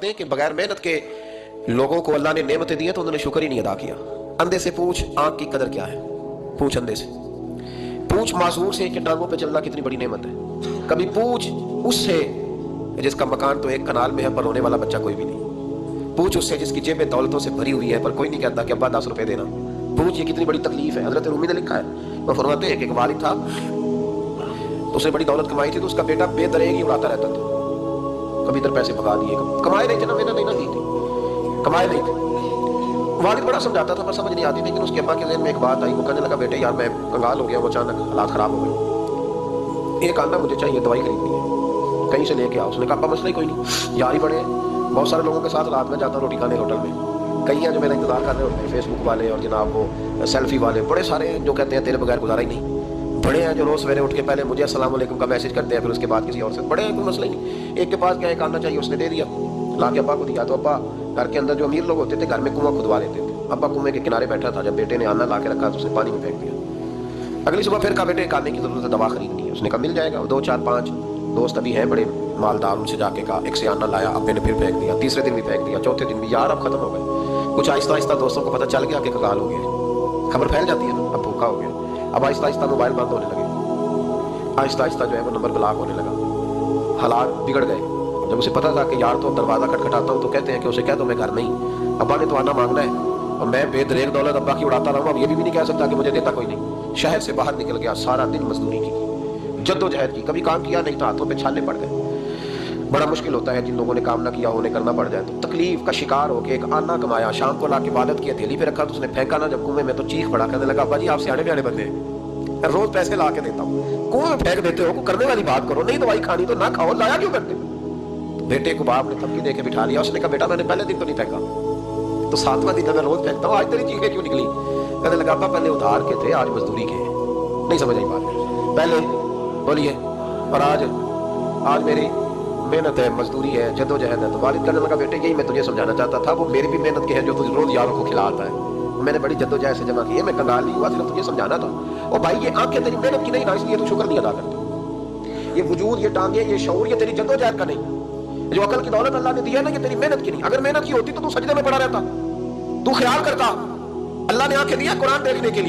فرماتے ہیں کہ بغیر محنت کے لوگوں کو اللہ نے نعمتیں دی ہیں تو انہوں نے شکر ہی نہیں ادا کیا۔ اندھے سے پوچھ آنکھ کی قدر کیا ہے، پوچھ اندھے سے، پوچھ معذور سے کہ ٹانگوں پہ چلنا کتنی بڑی نعمت ہے، کبھی پوچھ اس سے جس کا مکان تو ایک کنال میں ہے پر رونے والا بچہ کوئی بھی نہیں، پوچھ اس سے جس کی جیبیں دولتوں سے بھری ہوئی ہے پر کوئی نہیں کہتا کہ ابا 10 روپے دینا، پوچھ یہ کتنی بڑی تکلیف ہے۔ حضرت رومی نے لکھا ہے، وہ فرماتے ہیں کہ ایک والد تھا، اس نے بڑی دولت کمائی تھی تو اس کا بیٹا بے دریغ ہی اڑاتا رہتا تھا، کبھی ادھر پیسے بھگا دیے، کمائے نہیں تھے نا، محنت نہیں نہ کی تھی، کمائے نہیں تھے۔ والد بڑا سمجھاتا تھا پر سمجھ نہیں آتی، لیکن اس کے ابا کے ذہن میں ایک بات آئی، وہ کہنے لگا بیٹے یار میں کنگال ہو گیا ہوں، اچانک حالات خراب ہو گئے، ایک آنا مجھے چاہیے، دوائی خریدنی ہے، کہیں سے لے کے آؤ۔ اس نے کہا ابا مسئلہ ہی کوئی نہیں، یار ہی بڑے ہیں، بہت سارے لوگوں کے ساتھ رات میں جاتا ہوں روٹی کھانے ہوٹل میں، کئی ہیں جو میرا انتظار کر رہے ہوتے ہیں، فیس بک والے اور جناب وہ سیلفی والے، بڑے سارے ہیں جو کہتے ہیں تیرے بغیر گزارا ہی نہیں، بڑے ہیں جو روز سویرے اٹھ کے پہلے مجھے السلام علیکم کا میسج کرتے ہیں پھر اس کے بعد کسی اور سے، بڑے ہیں کوئی مسئلہ ہی نہیں۔ ایک کے پاس کیا ایک آنا چاہیے، اس نے دے دیا، لا کے ابا کو دیا، تو ابا گھر کے اندر جو امیر لوگ ہوتے تھے گھر میں کنواں کھدوا لیتے تھے، ابا کنویں کے کنارے بیٹھا تھا، جب بیٹے نے آنا لا کے رکھا تو اس نے پانی میں پھینک دیا۔ اگلی صبح پھر کہا بیٹے ایک آنے کی ضرورت ہے، دوا خریدنی ہے، اس نے کہا مل جائے گا، 2 4 5 دوست ابھی ہیں بڑے مالدار، ان سے جا کے کہا، ایک سے آنا لایا، ابے نے پھر پھینک دیا، تیسرے دن بھی پھینک دیا، چوتھے دن بھی، یار اب ختم ہو گئے۔ کچھ آہستہ آہستہ دوستوں کو پتہ چل گیا کہ کنگال ہو گیا، خبر پھیل جاتی ہے نا، اب بھوکا ہو گیا، اب آہستہ آہستہ موبائل بند ہونے لگے، آہستہ آہستہ جو ہے وہ نمبر بلاک ہونے لگا، حالات بگڑ گئے۔ جب اسے پتہ تھا کہ یار تو دروازہ کھٹکھٹاتا ہوں تو کہتے ہیں کہ اسے کہہ دو میں گھر نہیں، ابا نے تو آنا مانگنا ہے اور میں بے دریغ دولت ابا کی اڑاتا رہا ہوں، اب یہ بھی نہیں کہہ سکتا کہ مجھے دیتا کوئی نہیں۔ شہر سے باہر نکل گیا، سارا دن مزدوری کی، جد و جہد کی، کبھی کام کیا نہیں تھا، ہاتھوں پہ چھالے پڑ گئے۔ بڑا مشکل ہوتا ہے جن لوگوں نے کام نہ کیا انہیں کرنا پڑ جائے، تو تکلیف کا شکار ہو کے ایک آنا کمایا، شام کو لا کے والد کی ہتھیلی پہ رکھا تو اس نے پھینکا نہ، جب کنویں میں تو چیخ پڑا، کہنے لگا ابا جی آپ سیانے بیانے بندے ہیں، روز پیسے لا کے دیتا ہوں، کنویں میں پھینک دیتے ہو، کوئی کرنے والی بات کرو، نہیں دوائی کھانی تو نہ کھاؤ، لایا کیوں کرتے؟ بیٹے کو باپ نے تھپکی دے کے بٹھا لیا، اس نے کہا بیٹا میں نے پہلے دن تو نہیں پھینکا، تو 7واں دن میں روز پھینکتا ہوں، آج تیری چیخیں کیوں نکلی؟ کہنے لگا ابا پہلے ادھار کے تھے آج مزدوری کے ہیں، نہیں سمجھ آئی بات، پہلے بولیے اور آج میری محنت ہے، مزدوری ہے، جد و جہد ہے۔ تو والد کہنے لگا بیٹے یہی میں تجھے سمجھانا چاہتا تھا، وہ میری بھی محنت کے ہیں جو تجھے روز یاروں کو کھلاتا ہے، میں نے بڑی جد و جہد سے جمع کی ہے، میں کنگال نہیں ہوا، صرف تجھے سمجھانا تھا۔ اور بھائی یہ آنکھیں تیری محنت کی نہیں نا، اس لیے تو شکر نہیں ادا کرتا، یہ وجود، یہ ٹانگیں، یہ شعور، یہ تیری جد و جہد کا نہیں، جو عقل کی دولت اللہ نے دی ہے نا، یہ تیری محنت کی نہیں، اگر محنت کی ہوتی تو سجدے میں پڑا رہتا، تو خیال کرتا، اللہ نے آنکھیں دی ہیں قرآن دیکھنے کے لیے۔